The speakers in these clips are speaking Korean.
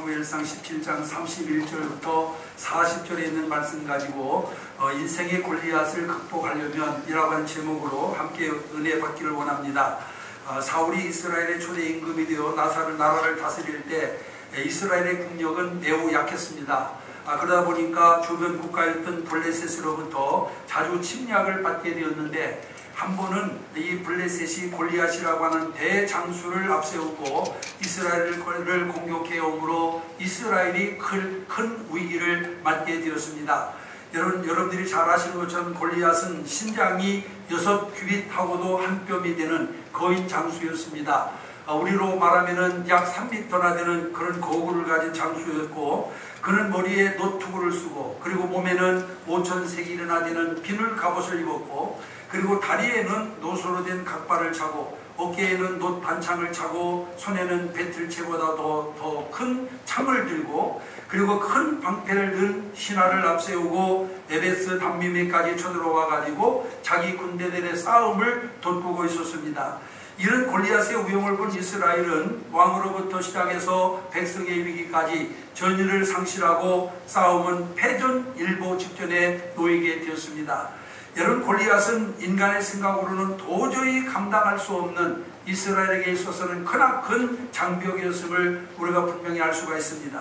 사무엘상 17장 31절부터 40절에 있는 말씀 가지고 인생의 골리앗을 극복하려면 이라고 하는 제목으로 함께 은혜 받기를 원합니다. 사울이 이스라엘의 초대 임금이 되어 나라를 다스릴 때 이스라엘의 국력은 매우 약했습니다. 그러다 보니까 주변 국가였던 블레셋으로부터 자주 침략을 받게 되었는데, 한 번은 이 블레셋이 골리앗이라고 하는 대장수를 앞세우고 이스라엘을 공격해 오므로 이스라엘이 큰 위기를 맞게 되었습니다. 여러분들이 잘 아시는 것처럼 골리앗은 신장이 6규빗하고도 한 뼘이 되는 거인 장수였습니다. 우리로 말하면 약 3m나 되는 그런 거구를 가진 장수였고, 그는 머리에 노투구를 쓰고, 그리고 몸에는 5,000세겔이나 되는 비늘 갑옷을 입었고, 그리고 다리에는 노소로 된 각발을 차고, 어깨에는 놋 반창을 차고, 손에는 배틀채보다 더 큰 창을 들고, 그리고 큰 방패를 든 신하를 앞세우고 에베스 담미메까지 쳐들어와 가지고 자기 군대들의 싸움을 돋구고 있었습니다. 이런 골리앗의 위용을 본 이스라엘은 왕으로부터 시작해서 백성의 위기까지 전의를 상실하고 싸움은 패전일보 직전에 놓이게 되었습니다. 여러분, 골리앗은 인간의 생각으로는 도저히 감당할 수 없는, 이스라엘에게 있어서는 크나큰 장벽이었음을 우리가 분명히 알 수가 있습니다.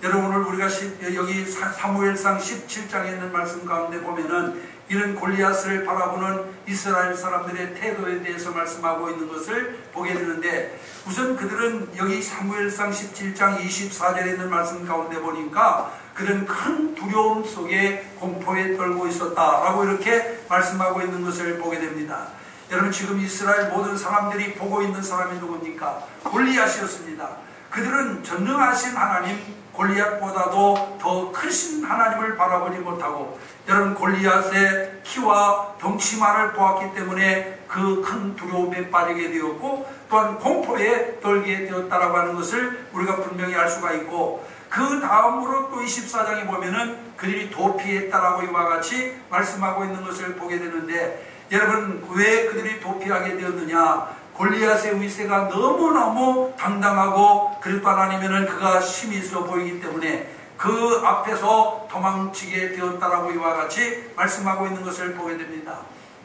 여러분, 오늘 우리가 여기 사무엘상 17장에 있는 말씀 가운데 보면은 이런 골리앗을 바라보는 이스라엘 사람들의 태도에 대해서 말씀하고 있는 것을 보게 되는데, 우선 그들은 여기 사무엘상 17장 24절에 있는 말씀 가운데 보니까 그들은 큰 두려움 속에 공포에 떨고 있었다라고 이렇게 말씀하고 있는 것을 보게 됩니다. 여러분, 지금 이스라엘 모든 사람들이 보고 있는 사람이 누굽니까? 골리앗이었습니다. 그들은 전능하신 하나님, 골리앗보다도 더 크신 하나님을 바라보지 못하고, 여러분, 골리앗의 키와 덩치만을 보았기 때문에 그 큰 두려움에 빠지게 되었고, 또한 공포에 떨게 되었다라고 하는 것을 우리가 분명히 알 수가 있고, 그 다음으로 또 24장에 보면은 그들이 도피했다라고 이와 같이 말씀하고 있는 것을 보게 되는데, 여러분, 왜 그들이 도피하게 되었느냐? 골리앗의 위세가 너무너무 당당하고, 그릇만 아니면은 그가 힘이 있어 보이기 때문에 그 앞에서 도망치게 되었다라고 이와 같이 말씀하고 있는 것을 보게 됩니다.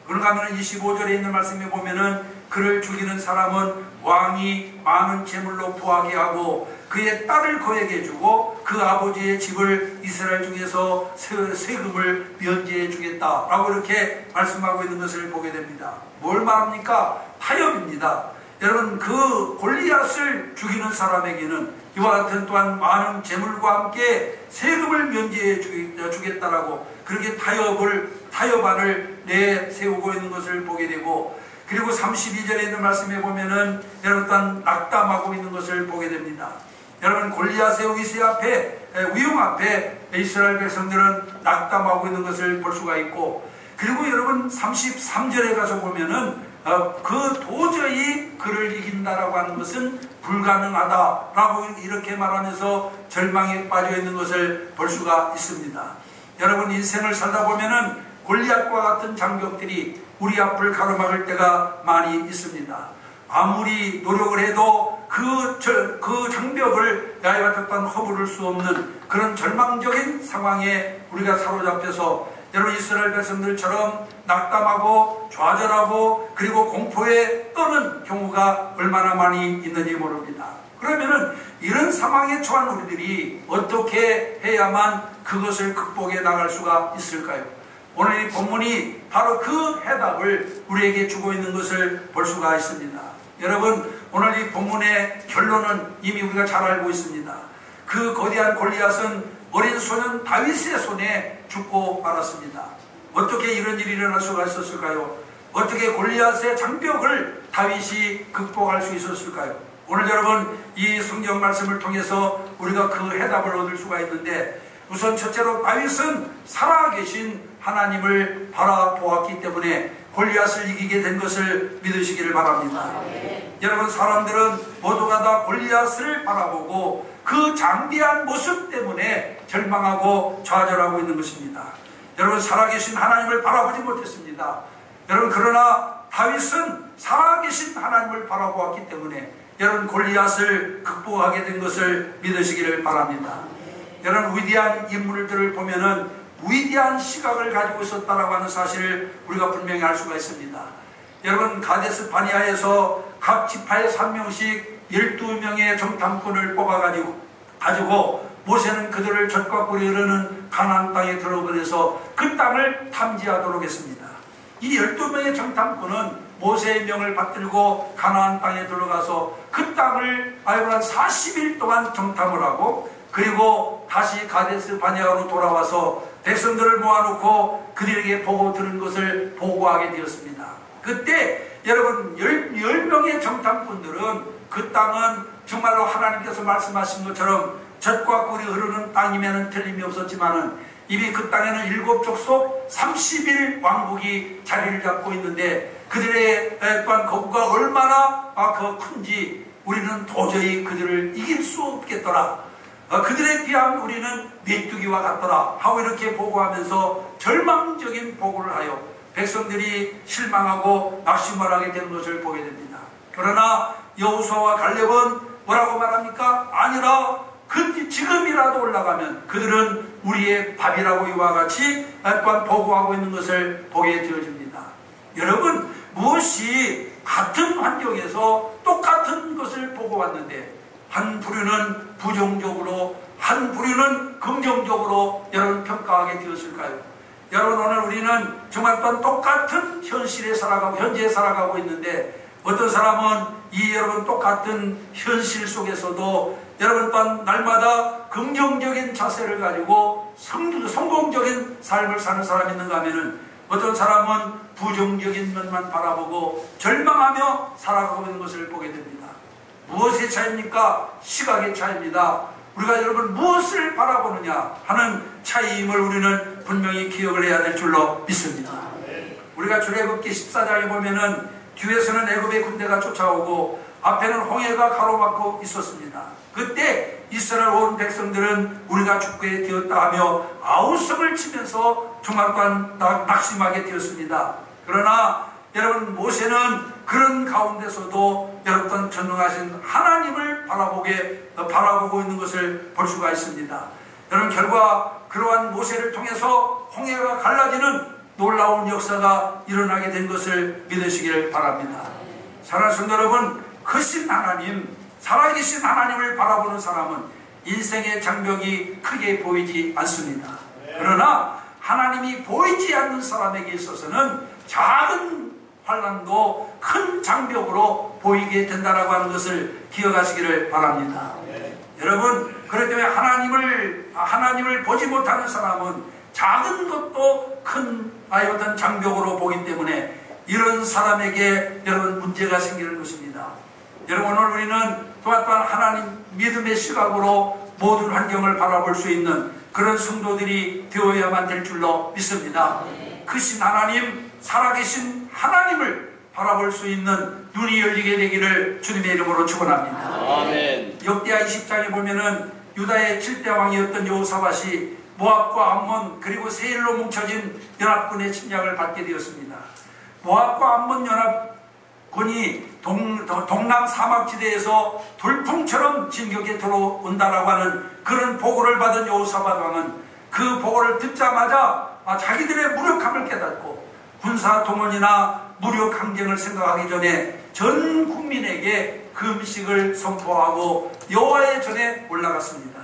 그런가 하면 25절에 있는 말씀에 보면은 그를 죽이는 사람은 왕이 많은 재물로 부하게 하고 그의 딸을 그에게 주고 그 아버지의 집을 이스라엘 중에서 세금을 면제해 주겠다라고 이렇게 말씀하고 있는 것을 보게 됩니다. 뭘 말합니까? 타협입니다. 여러분, 그 골리앗을 죽이는 사람에게는 이와 같은 또한 많은 재물과 함께 세금을 면제해 주겠다라고 그렇게 타협안을 내세우고 있는 것을 보게 되고, 그리고 32절에 있는 말씀에 보면은 여러분, 또한 낙담하고 있는 것을 보게 됩니다. 여러분, 골리앗의 위세 앞에, 위용 앞에 이스라엘 백성들은 낙담하고 있는 것을 볼 수가 있고, 그리고 여러분 33절에 가서 보면은 그 도저히 그를 이긴다라고 하는 것은 불가능하다라고 이렇게 말하면서 절망에 빠져 있는 것을 볼 수가 있습니다. 여러분, 인생을 살다 보면은 골리앗과 같은 장벽들이 우리 앞을 가로막을 때가 많이 있습니다. 아무리 노력을 해도 그 장벽을 야외같은 허물을 수 없는 그런 절망적인 상황에 우리가 사로잡혀서 여러분, 이스라엘 백성들처럼 낙담하고 좌절하고 그리고 공포에 떠는 경우가 얼마나 많이 있는지 모릅니다. 그러면은 이런 상황에 처한 우리들이 어떻게 해야만 그것을 극복해 나갈 수가 있을까요? 오늘 이 본문이 바로 그 해답을 우리에게 주고 있는 것을 볼 수가 있습니다. 여러분, 오늘 이 본문의 결론은 이미 우리가 잘 알고 있습니다. 그 거대한 골리앗은 어린 소년 다윗의 손에 죽고 말았습니다. 어떻게 이런 일이 일어날 수가 있었을까요? 어떻게 골리앗의 장벽을 다윗이 극복할 수 있었을까요? 오늘 여러분, 이 성경 말씀을 통해서 우리가 그 해답을 얻을 수가 있는데, 우선 첫째로 다윗은 살아계신 하나님을 바라보았기 때문에 골리앗을 이기게 된 것을 믿으시기를 바랍니다. 여러분, 사람들은 모두가 다 골리앗을 바라보고 그 장대한 모습 때문에 절망하고 좌절하고 있는 것입니다. 여러분, 살아계신 하나님을 바라보지 못했습니다. 여러분, 그러나 다윗은 살아계신 하나님을 바라보았기 때문에 여러분 골리앗을 극복하게 된 것을 믿으시기를 바랍니다. 여러분 위대한 인물들을 보면은 위대한 시각을 가지고 있었다라고 하는 사실을 우리가 분명히 알 수가 있습니다. 여러분 가데스 바니아에서 각 지파에서 한 명씩 12명의 정탐꾼을 뽑아가지고 모세는 그들을 젖과 꿀이 흐르는 가나안 땅에 들어보내서 그 땅을 탐지하도록 했습니다. 이 12명의 정탐꾼은 모세의 명을 받들고 가나안 땅에 들어가서 그 땅을 한 40일 동안 정탐을 하고 그리고 다시 가데스 바니아로 돌아와서 백성들을 모아놓고 그들에게 보고 들은 것을 보고하게 되었습니다. 그때 여러분 10명의 정탐꾼들은 그 땅은 정말로 하나님께서 말씀하신 것처럼 젖과 꿀이 흐르는 땅이면 틀림이 없었지만은 이미 그 땅에는 7족속 30일 왕국이 자리를 잡고 있는데 그들의 또한 거구가 얼마나 큰지 우리는 도저히 그들을 이길 수 없겠더라. 그들에 비하면 우리는 메뚜기와 같더라 하고 이렇게 보고하면서 절망적인 보고를 하여 백성들이 실망하고 낙심하게 된 것을 보게 됩니다. 그러나 여호수아와 갈렙은 뭐라고 말합니까? 아니라 지금이라도 올라가면 그들은 우리의 밥이라고 이와 같이 또한 보고하고 있는 것을 보게 되어집니다. 여러분 무엇이 같은 환경에서 똑같은 것을 보고 왔는데 한 부류는 부정적으로 한 부류는 긍정적으로 여러분 평가하게 되었을까요? 여러분 오늘 우리는 정말 또한 똑같은 현실에 살아가고 현재에 살아가고 있는데 어떤 사람은 이 여러분 똑같은 현실 속에서도 여러분 또한 날마다 긍정적인 자세를 가지고 성공적인 삶을 사는 사람이 있는가 하면은 어떤 사람은 부정적인 면만 바라보고 절망하며 살아가고 있는 것을 보게 됩니다. 무엇의 차이입니까? 시각의 차이입니다. 우리가 여러분 무엇을 바라보느냐 하는 차이임을 우리는 분명히 기억을 해야 될 줄로 믿습니다. 우리가 출애굽기 14장에 보면은 뒤에서는 애굽의 군대가 쫓아오고 앞에는 홍해가 가로막고 있었습니다. 그때 이스라엘 온 백성들은 우리가 죽게 되었다 하며 아우성을 치면서 정말 또한 낙심하게 되었습니다. 그러나 여러분 모세는 그런 가운데서도 여러분 전능하신 하나님을 바라보고 있는 것을 볼 수가 있습니다. 여러분 결과 그러한 모세를 통해서 홍해가 갈라지는 놀라운 역사가 일어나게 된 것을 믿으시길 바랍니다. 사랑하는 성도 여러분, 크신 하나님, 살아계신 하나님을 바라보는 사람은 인생의 장벽이 크게 보이지 않습니다. 그러나 하나님이 보이지 않는 사람에게 있어서는 작은 환난도 큰 장벽으로 보이게 된다라고 하는 것을 기억하시기를 바랍니다. 여러분 그렇기 때문에 하나님을 보지 못하는 사람은 작은 것도 큰 어떤 장벽으로 보기 때문에 이런 사람에게 여러분 문제가 생기는 것입니다. 여러분 오늘 우리는 또한 하나님 믿음의 시각으로 모든 환경을 바라볼 수 있는 그런 성도들이 되어야만 될 줄로 믿습니다. 크신 하나님, 살아계신 하나님을 바라볼 수 있는 눈이 열리게 되기를 주님의 이름으로 축원합니다. 아멘. 역대하 20장에 보면은 유다의 7대 왕이었던 여호사밧이 모압과 암몬 그리고 세일로 뭉쳐진 연합군의 침략을 받게 되었습니다. 모압과 암몬 연합군이 동남 사막지대에서 돌풍처럼 진격에 들어온다라고 하는 그런 보고를 받은 여호사밧 왕은 그 보고를 듣자마자 자기들의 무력함을 깨닫고 군사 동원이나 무력 항쟁을 생각하기 전에 전 국민에게 금식을 선포하고 여호와의 전에 올라갔습니다.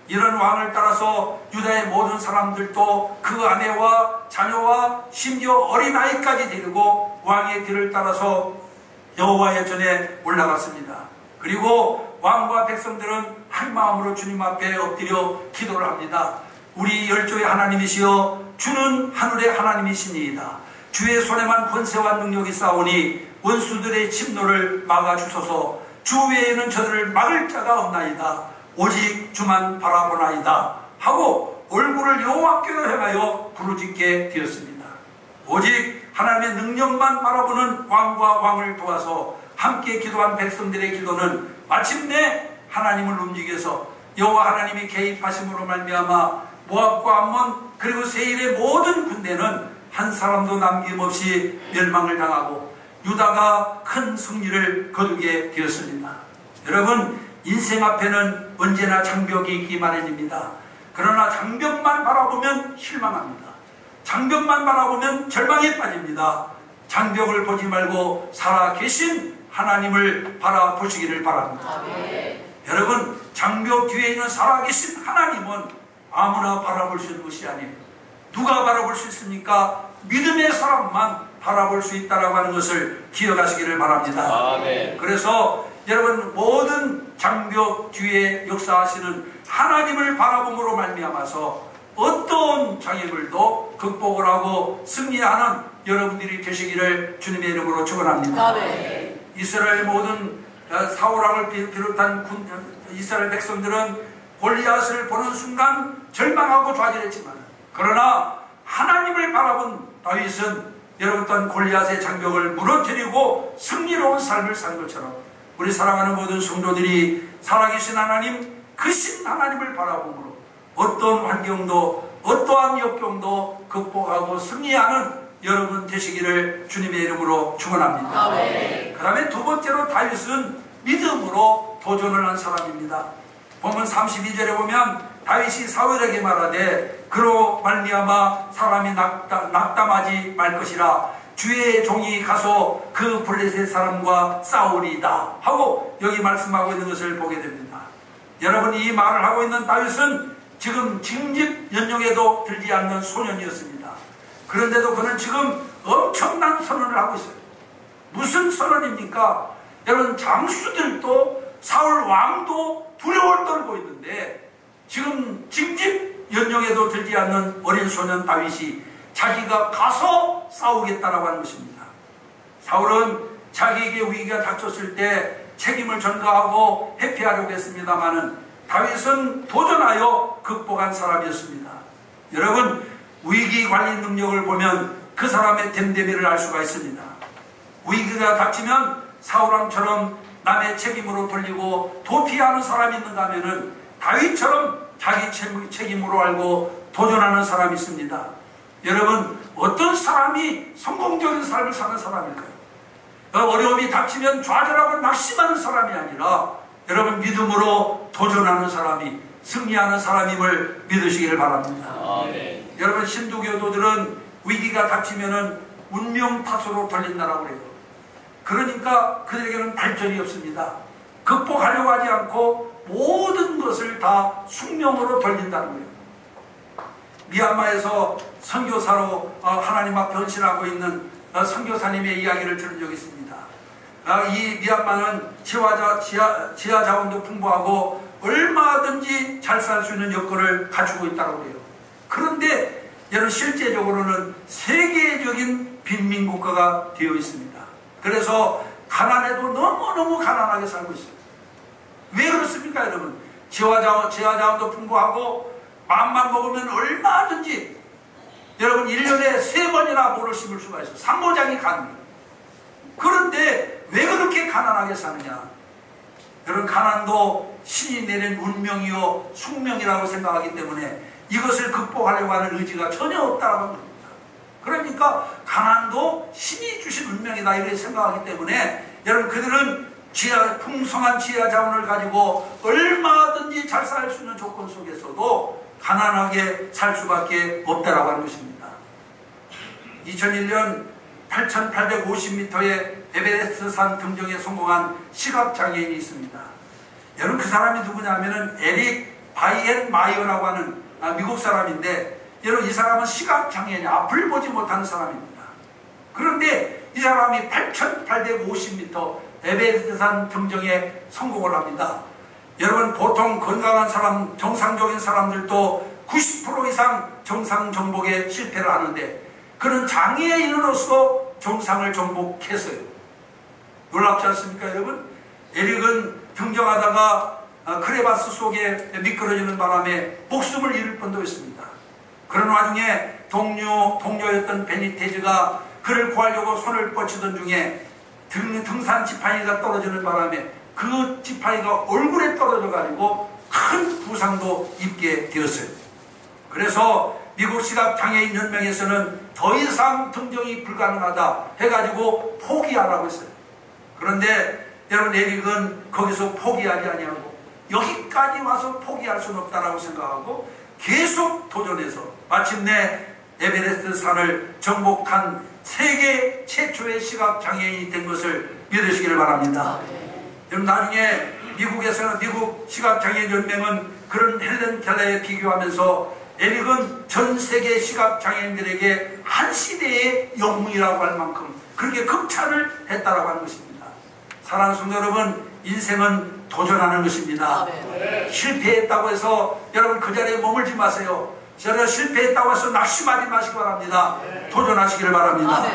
이런 왕을 따라서 유다의 모든 사람들도 그 아내와 자녀와 심지어 어린아이까지 데리고 왕의 뒤를 따라서 여호와의 전에 올라갔습니다. 그리고 왕과 백성들은 한 마음으로 주님 앞에 엎드려 기도를 합니다. 우리 열조의 하나님이시여 주는 하늘의 하나님이시니이다. 주의 손에만 권세와 능력이 싸우니 원수들의 침노를 막아주소서. 주 외에는 저들을 막을 자가 없나이다. 오직 주만 바라보나이다 하고 얼굴을 여호와께로 향하여 부르짖게 되었습니다. 오직 하나님의 능력만 바라보는 왕과 왕을 도와서 함께 기도한 백성들의 기도는 마침내 하나님을 움직여서 여호와 하나님이 개입하심으로 말미암아 모압과 암몬 그리고 세일의 모든 군대는 한 사람도 남김없이 멸망을 당하고 유다가 큰 승리를 거두게 되었습니다. 여러분, 인생 앞에는 언제나 장벽이 있기 마련입니다. 그러나 장벽만 바라보면 실망합니다. 장벽만 바라보면 절망에 빠집니다. 장벽을 보지 말고 살아계신 하나님을 바라보시기를 바랍니다. 여러분, 장벽 뒤에 있는 살아계신 하나님은 아무나 바라볼 수 있는 것이 아니에요. 누가 바라볼 수 있습니까? 믿음의 사람만 바라볼 수 있다고 하는 것을 기억하시기를 바랍니다. 그래서 여러분, 모든 장벽 뒤에 역사하시는 하나님을 바라봄으로 말미암아서 어떤 장애물도 극복을 하고 승리하는 여러분들이 되시기를 주님의 이름으로 축원합니다. 이스라엘 모든 사울왕을 비롯한 이스라엘 백성들은 골리앗을 보는 순간 절망하고 좌절했지만, 그러나 하나님을 바라본 다윗은 여러분 또한 골리앗의 장벽을 무너뜨리고 승리로운 삶을 산 것처럼 우리 사랑하는 모든 성도들이 살아계신 하나님, 크신 하나님을 바라봄으로 어떤 환경도 어떠한 역경도 극복하고 승리하는 여러분 되시기를 주님의 이름으로 축원합니다. 그 다음에 두 번째로 다윗은 믿음으로 도전을 한 사람입니다. 보면 32절에 보면 다윗이 사울에게 말하되 그로 말미암아 사람이 낙담하지 말 것이라 주의 종이 가서 그 블레셋 사람과 싸우리이다 하고 여기 말씀하고 있는 것을 보게 됩니다. 여러분, 이 말을 하고 있는 다윗은 지금 징집 연령에도 들지 않는 소년이었습니다. 그런데도 그는 지금 엄청난 선언을 하고 있어요. 무슨 선언입니까? 여러분, 장수들도 사울 왕도 두려움을 떨고 있는데 지금 징집 연령에도 들지 않는 어린 소년 다윗이 자기가 가서 싸우겠다라고 하는 것입니다. 사울은 자기에게 위기가 닥쳤을 때 책임을 전가하고 회피하려고 했습니다마는 다윗은 도전하여 극복한 사람이었습니다. 여러분, 위기 관리 능력을 보면 그 사람의 됨됨이를 알 수가 있습니다. 위기가 닥치면 사울왕처럼 남의 책임으로 돌리고 도피하는 사람이 있는가 하면은 다윗처럼 자기 책임으로 알고 도전하는 사람이 있습니다. 여러분, 어떤 사람이 성공적인 삶을 사는 사람일까요? 어려움이 닥치면 좌절하고 낙심하는 사람이 아니라 여러분, 믿음으로 도전하는 사람이 승리하는 사람임을 믿으시기를 바랍니다. 여러분, 신두교도들은 위기가 닥치면은 운명 탓으로 돌린다라고 해요. 그러니까 그들에게는 발전이 없습니다. 극복하려고 하지 않고 모든 것을 다 숙명으로 돌린다는 거예요. 미얀마에서 선교사로 하나님 앞 변신하고 있는 선교사님의 이야기를 들은 적이 있습니다. 이 미얀마는 지하 자원도 풍부하고 얼마든지 잘 살 수 있는 여건을 갖추고 있다고 해요. 그런데 여러분, 실제적으로는 세계적인 빈민국가가 되어 있습니다. 그래서 가난해도 너무너무 가난하게 살고 있어요. 왜 그렇습니까, 여러분? 지하 자원도 풍부하고 마음만 먹으면 얼마든지 여러분 1년에 3번이나 모를 심을 수가 있어요. 상고장이 가능해요. 그런데 왜 그렇게 가난하게 사느냐? 여러분, 가난도 신이 내린 운명이요 숙명이라고 생각하기 때문에 이것을 극복하려고 하는 의지가 전혀 없다고 합니다. 그러니까 가난도 신이 주신 운명이다 이렇게 생각하기 때문에 여러분, 그들은 풍성한 지하 자원을 가지고 얼마든지 잘 살 수 있는 조건 속에서도 가난하게 살 수밖에 없다라고 하는 것입니다. 2001년 8,850m의 에베레스트 산 등정에 성공한 시각장애인이 있습니다. 여러분, 그 사람이 누구냐 하면은 에릭 바이엔 마이어라고 하는 미국 사람인데, 여러분, 이 사람은 시각장애인이 앞을 보지 못하는 사람입니다. 그런데 이 사람이 8,850m 에베레스트 산 등정에 성공을 합니다. 여러분, 보통 건강한 사람, 정상적인 사람들도 90% 이상 정상 정복에 실패를 하는데 그는 장애인으로서 정상을 정복했어요. 놀랍지 않습니까, 여러분? 에릭은 등정하다가 크레바스 속에 미끄러지는 바람에 목숨을 잃을 뻔도 했습니다. 그런 와중에 동료였던 베니테즈가 그를 구하려고 손을 뻗치던 중에 등산 지팡이가 떨어지는 바람에 그 지팡이가 얼굴에 떨어져 가지고 큰 부상도 입게 되었어요. 그래서 미국 시각장애인 연맹에서는 더 이상 등정이 불가능하다 해가지고 포기하라고 했어요. 그런데 여러분, 에릭은 거기서 포기하지 아니하고 여기까지 와서 포기할 수는 없다라고 생각하고 계속 도전해서 마침내 에베레스트 산을 정복한 세계 최초의 시각장애인이 된 것을 믿으시기를 바랍니다. 여러분, 나중에 미국에서는 미국 시각장애인 연맹은 그런 헬렌 켈러에 비교하면서 에릭은 전 세계 시각장애인들에게 한 시대의 영웅이라고 할 만큼 그렇게 극찬을 했다라고 하는 것입니다. 사랑하는 성도 여러분, 인생은 도전하는 것입니다. 실패했다고 해서 여러분 그 자리에 머물지 마세요. 제가 실패했다고 해서 낙심하지 마시기 바랍니다. 도전하시기를 바랍니다.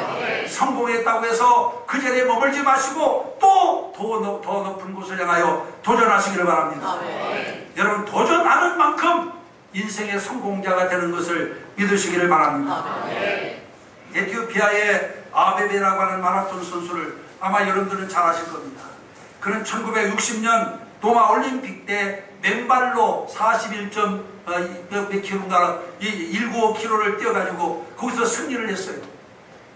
성공했다고 해서 그 자리에 머물지 마시고 또 더 높은 곳을 향하여 도전하시기를 바랍니다. 여러분, 도전하는 만큼 인생의 성공자가 되는 것을 믿으시기를 바랍니다. 에티오피아의 아베베라고 하는 마라톤 선수를 아마 여러분들은 잘 아실 겁니다. 그는 1960년 도마 올림픽 때 맨발로 41몇 킬로인가 195km를 뛰어가지고 거기서 승리를 했어요.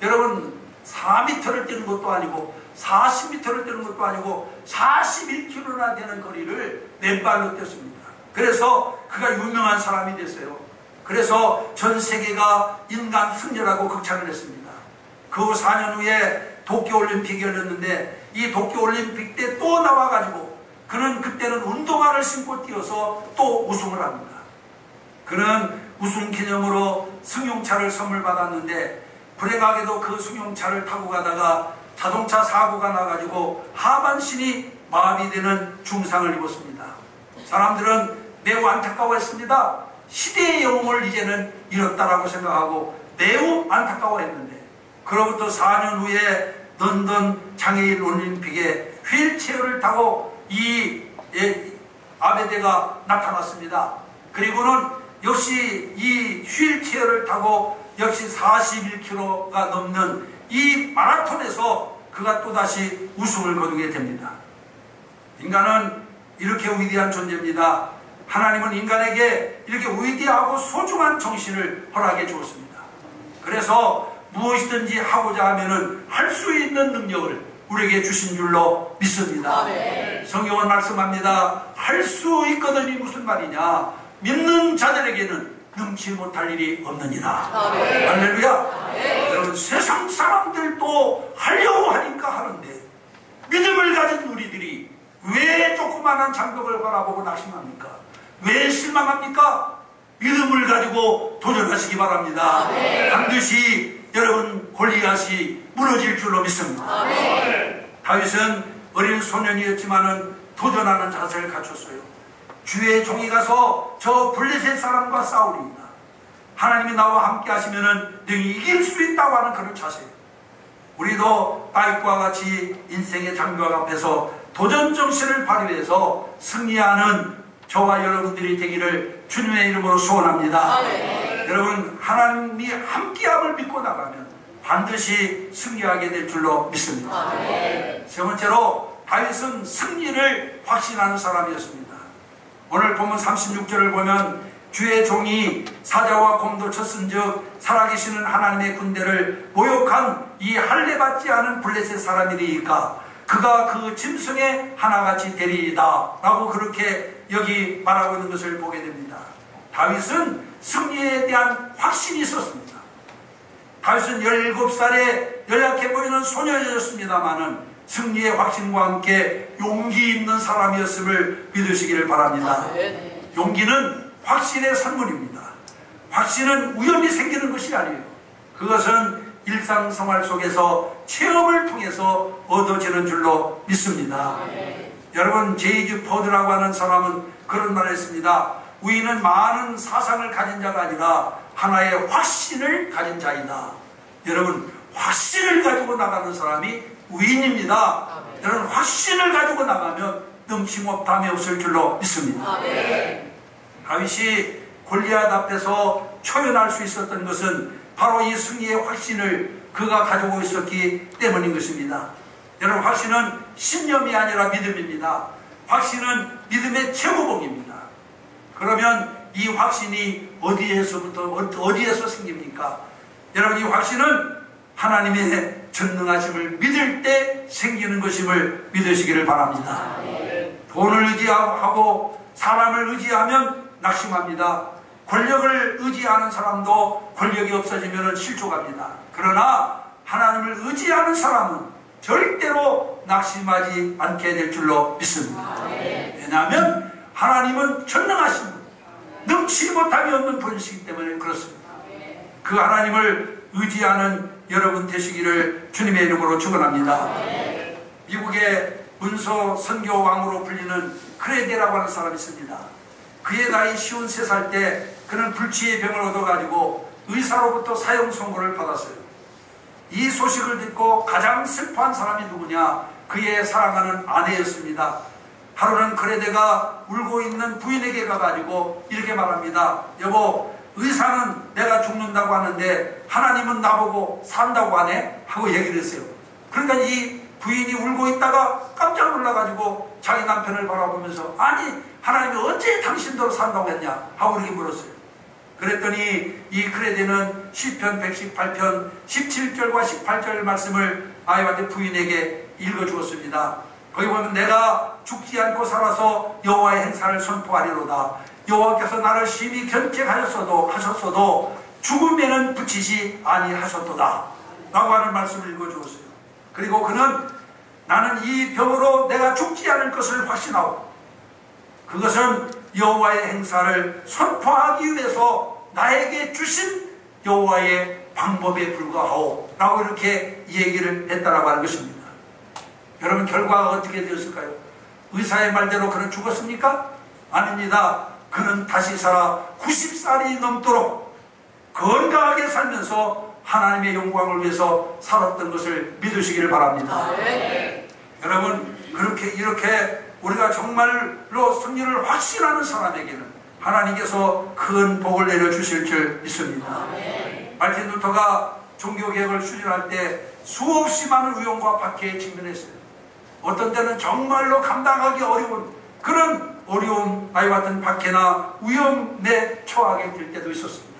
여러분, 4m를 뛰는 것도 아니고 40m를 뛰는 것도 아니고 41km나 되는 거리를 맨발로 뛰었습니다. 그래서 그가 유명한 사람이 됐어요. 그래서 전 세계가 인간 승리라고 극찬을 했습니다. 그 후 4년 후에 도쿄올림픽이 열렸는데 이 도쿄올림픽 때 또 나와가지고 그는 그때는 운동화를 신고 뛰어서 또 우승을 합니다. 그는 우승 기념으로 승용차를 선물 받았는데 불행하게도 그 승용차를 타고 가다가 자동차 사고가 나가지고 하반신이 마비되는 중상을 입었습니다. 사람들은 매우 안타까워했습니다. 시대의 영웅을 이제는 잃었다라고 생각하고 매우 안타까워했는데 그로부터 4년 후에 런던 장애인 올림픽에 휠체어를 타고 이 아베데가 나타났습니다. 그리고는 역시 이 휠체어를 타고 역시 41km가 넘는 이 마라톤에서 그가 또다시 우승을 거두게 됩니다. 인간은 이렇게 위대한 존재입니다. 하나님은 인간에게 이렇게 위대하고 소중한 정신을 허락해 주었습니다. 그래서 무엇이든지 하고자 하면은 할 수 있는 능력을 우리에게 주신 줄로 믿습니다. 성경은 말씀합니다. 할 수 있거든이 무슨 말이냐? 믿는 자들에게는 능치 못할 일이 없느니라. 할렐루야. 여러분, 세상 사람들도 하려고 하니까 하는데 믿음을 가진 우리들이 왜 조그마한 장벽을 바라보고 낙심합니까? 왜 실망합니까? 믿음을 가지고 도전하시기 바랍니다. 반드시 여러분 골리앗이 무너질 줄로 믿습니다. 다윗은 어린 소년이었지만은 도전하는 자세를 갖췄어요. 주의 종이 가서 저 블레셋 사람과 싸우리이다. 하나님이 나와 함께 하시면은 능히 이길 수 있다고 하는 그런 자세예요. 우리도 다윗과 같이 인생의 장벽 앞에서 도전 정신을 발휘해서 승리하는 저와 여러분들이 되기를 주님의 이름으로 소원합니다. 여러분, 하나님이 함께함을 믿고 나가면 반드시 승리하게 될 줄로 믿습니다. 세 번째로 다윗은 승리를 확신하는 사람이었습니다. 오늘 본문 36절을 보면 주의 종이 사자와 곰도 쳤은즉 살아계시는 하나님의 군대를 모욕한 이 할례받지 않은 블레셋 사람이리이까 그가 그 짐승의 하나같이 되리이다 라고 그렇게 여기 말하고 있는 것을 보게 됩니다. 다윗은 승리에 대한 확신이 있었습니다. 다윗은 17살에 연약해 보이는 소년이었습니다마는 승리의 확신과 함께 용기 있는 사람이었음을 믿으시기를 바랍니다. 용기는 확신의 산물입니다. 확신은 우연히 생기는 것이 아니에요. 그것은 일상생활 속에서 체험을 통해서 얻어지는 줄로 믿습니다. 여러분, 제이지 포드라고 하는 사람은 그런 말을 했습니다. 우리는 많은 사상을 가진 자가 아니라 하나의 확신을 가진 자이다. 여러분, 확신을 가지고 나가는 사람이 위인입니다. 여러분, 확신을 가지고 나가면 능치못함이 없을 줄로 믿습니다. 다윗이 골리앗 앞에서 초연할 수 있었던 것은 바로 이 승리의 확신을 그가 가지고 있었기 때문인 것입니다. 여러분, 확신은 신념이 아니라 믿음입니다. 확신은 믿음의 최고봉입니다. 그러면 이 확신이 어디에서 생깁니까? 여러분, 이 확신은 하나님의 전능하심을 믿을 때 생기는 것임을 믿으시기를 바랍니다. 돈을 의지하고 사람을 의지하면 낙심합니다. 권력을 의지하는 사람도 권력이 없어지면 실족합니다. 그러나 하나님을 의지하는 사람은 절대로 낙심하지 않게 될 줄로 믿습니다. 왜냐하면 하나님은 전능하신 분, 능치 못함이 없는 분이시기 때문에 그렇습니다. 그 하나님을 의지하는 여러분 되시기를 주님의 이름으로 축원합니다. 미국의 문서 선교왕으로 불리는 크레데라고 하는 사람이 있습니다. 그의 나이 53살 때 그는 불치의 병을 얻어가지고 의사로부터 사형 선고를 받았어요. 이 소식을 듣고 가장 슬퍼한 사람이 누구냐? 그의 사랑하는 아내였습니다. 하루는 크레데가 울고 있는 부인에게 가가지고 이렇게 말합니다. 여보, 의사는 내가 죽는다고 하는데 하나님은 나보고 산다고 하네? 하고 얘기를 했어요. 그러니까 이 부인이 울고 있다가 깜짝 놀라가지고 자기 남편을 바라보면서 아니, 하나님이 언제 당신대로 산다고 했냐? 하고 그렇게 물었어요. 그랬더니 이 크레데는 시편 118편 17절과 18절 말씀을 아이한테 부인에게 읽어주었습니다. 거기 보면 내가 죽지 않고 살아서 여호와의 행사를 선포하리로다. 여호와께서 나를 심히 견책하셨어도 죽음에는 붙이지 아니하셨도다 라고 하는 말씀을 읽어주었어요. 그리고 그는 나는 이 병으로 내가 죽지 않을 것을 확신하고 그것은 여호와의 행사를 선포하기 위해서 나에게 주신 여호와의 방법에 불과하오 라고 이렇게 얘기를 했다라고 하는 것입니다. 여러분, 결과가 어떻게 되었을까요? 의사의 말대로 그는 죽었습니까? 아닙니다. 그는 다시 살아 90살이 넘도록 건강하게 살면서 하나님의 영광을 위해서 살았던 것을 믿으시기를 바랍니다. 여러분, 이렇게 우리가 정말로 승리를 확신하는 사람에게는 하나님께서 큰 복을 내려주실 줄 믿습니다. 말틴 루터가 종교개혁을 추진할 때 수없이 많은 위험과 박해에 직면했어요. 어떤 때는 정말로 감당하기 어려운 그런 어려운 아이 같은 박해나 위험에 처하게 될 때도 있었습니다.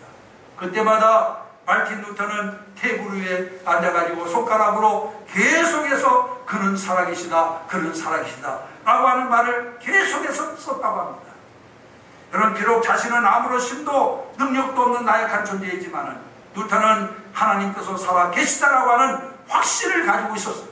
그때마다 말틴 루터는 테이블 위에 앉아가지고 손가락으로 계속해서 그는 살아계시다, 그는 살아계시다 라고 하는 말을 계속해서 썼다고 합니다. 여러분, 비록 자신은 아무런 힘도 능력도 없는 나약한 존재이지만 루터는 하나님께서 살아계시다라고 하는 확신을 가지고 있었어요.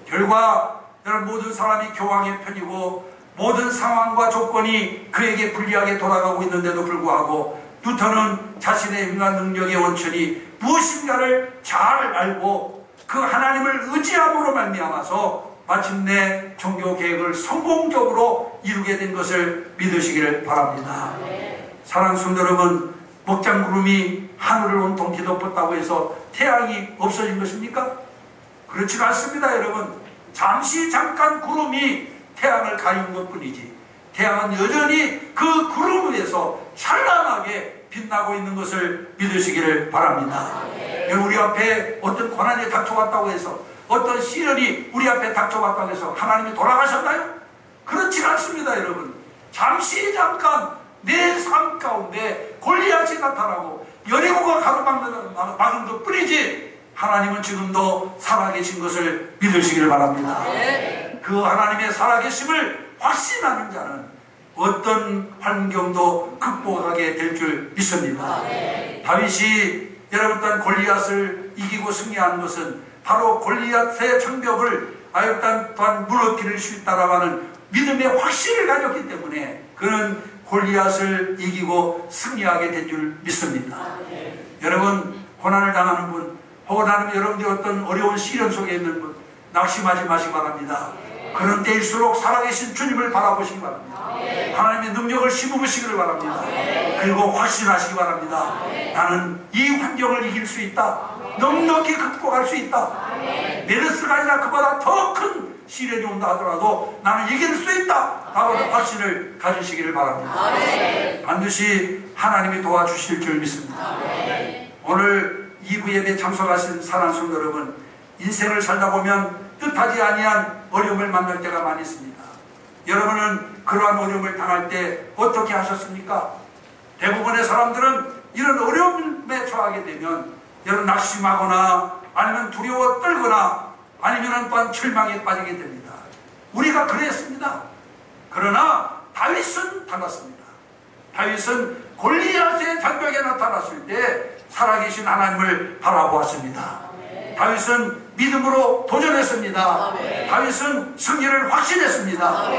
결과 여러분, 모든 사람이 교황의 편이고 모든 상황과 조건이 그에게 불리하게 돌아가고 있는데도 불구하고 루터는 자신의 힘과 능력의 원천이 무엇인가를 잘 알고 그 하나님을 의지함으로 말미암아서 마침내 종교개혁을 성공적으로 이루게 된 것을 믿으시기를 바랍니다. 사랑하는 성도 여러분, 먹장구름이 하늘을 온통 뒤덮었다고 해서 태양이 없어진 것입니까? 그렇지가 않습니다. 여러분, 잠깐 구름이 태양을 가리는 것뿐이지 태양은 여전히 그 구름 위에서 찬란하게 빛나고 있는 것을 믿으시기를 바랍니다. 우리 앞에 어떤 고난이 닥쳐왔다고 해서 어떤 시련이 우리 앞에 닥쳐왔다고 해서 하나님이 돌아가셨나요? 그렇지 않습니다. 여러분, 잠깐 내 삶 가운데 골리앗이 나타나고 여리고가 가로막는 것 뿐이지 하나님은 지금도 살아계신 것을 믿으시기를 바랍니다. 그 하나님의 살아계심을 확신하는 자는 어떤 환경도 극복하게 될 줄 믿습니다. 다윗이 여러분 또한 골리앗을 이기고 승리한 것은 바로 골리앗의 장벽을 아유단 또한 무너뜨릴 수 있다라고 하는 믿음의 확신을 가졌기 때문에 그는 골리앗을 이기고 승리하게 된 줄 믿습니다. 여러분, 고난을 당하는 분 혹은 하나님 여러분들이 어떤 어려운 시련 속에 있는 분 낙심하지 마시기 바랍니다. 그런 때일수록 살아계신 주님을 바라보시기 바랍니다. 하나님의 능력을 심으시기를 바랍니다. 그리고 확신하시기 바랍니다. 나는 이 환경을 이길 수 있다. 넉넉히 극복할 수 있다. 메르스가 아니라 그보다 더 큰 시련이 온다 하더라도 나는 이길 수 있다 라고 확신을 가지시기를 바랍니다. 반드시 하나님이 도와주실 줄 믿습니다. 오늘 2부 예배 참석하신 사랑하는 성도 여러분, 인생을 살다 보면 뜻하지 아니한 어려움을 만날 때가 많이 있습니다. 여러분은 그러한 어려움을 당할 때 어떻게 하셨습니까? 대부분의 사람들은 이런 어려움에 처하게 되면 여러분 낙심하거나 아니면 두려워 떨거나 아니면 또한 절망에 빠지게 됩니다. 우리가 그랬습니다. 그러나 다윗은 달랐습니다. 다윗은 골리앗의 장벽에 나타났을 때 살아계신 하나님을 바라보았습니다. 다윗은 믿음으로 도전했습니다. 다윗은 승리를 확신했습니다.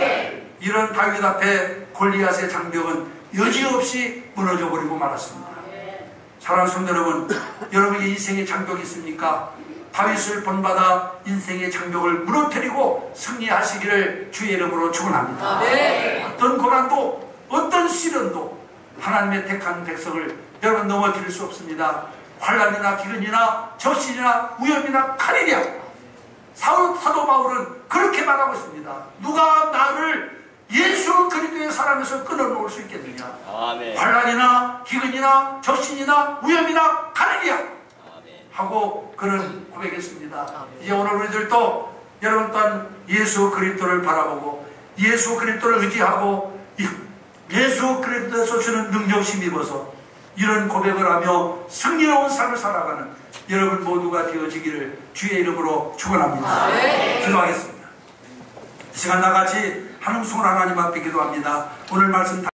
이런 다윗 앞에 골리앗의 장벽은 여지없이 무너져 버리고 말았습니다. 사랑하는 성도 여러분, 여러분의 인생의 장벽이 있습니까? 다윗을 본받아 인생의 장벽을 무너뜨리고 승리하시기를 주의 이름으로 축원합니다. 어떤 고난도 어떤 시련도 하나님의 택한 백성을 여러분 넘어뜨릴 수 없습니다. 환난이나 기근이나 적신이나 위험이나 칼이랴. 사도 바울은 그렇게 말하고 있습니다. 누가 나를 예수 그리스도의 사랑에서 끊어놓을 수 있겠느냐. 환난이나 기근이나 적신이나 위험이나 칼이랴 하고 그는 고백했습니다. 이제 오늘 우리들도 여러분 또한 예수 그리스도를 바라보고 예수 그리스도를 의지하고 예수 그리스도에서 주는 능력 힘입어서 이런 고백을 하며 승리로운 삶을 살아가는 여러분 모두가 되어지기를 주의 이름으로 축원합니다. 기도하겠습니다. 이 시간 나같이 한음승을 하나님 앞에 기도합니다. 오늘 말씀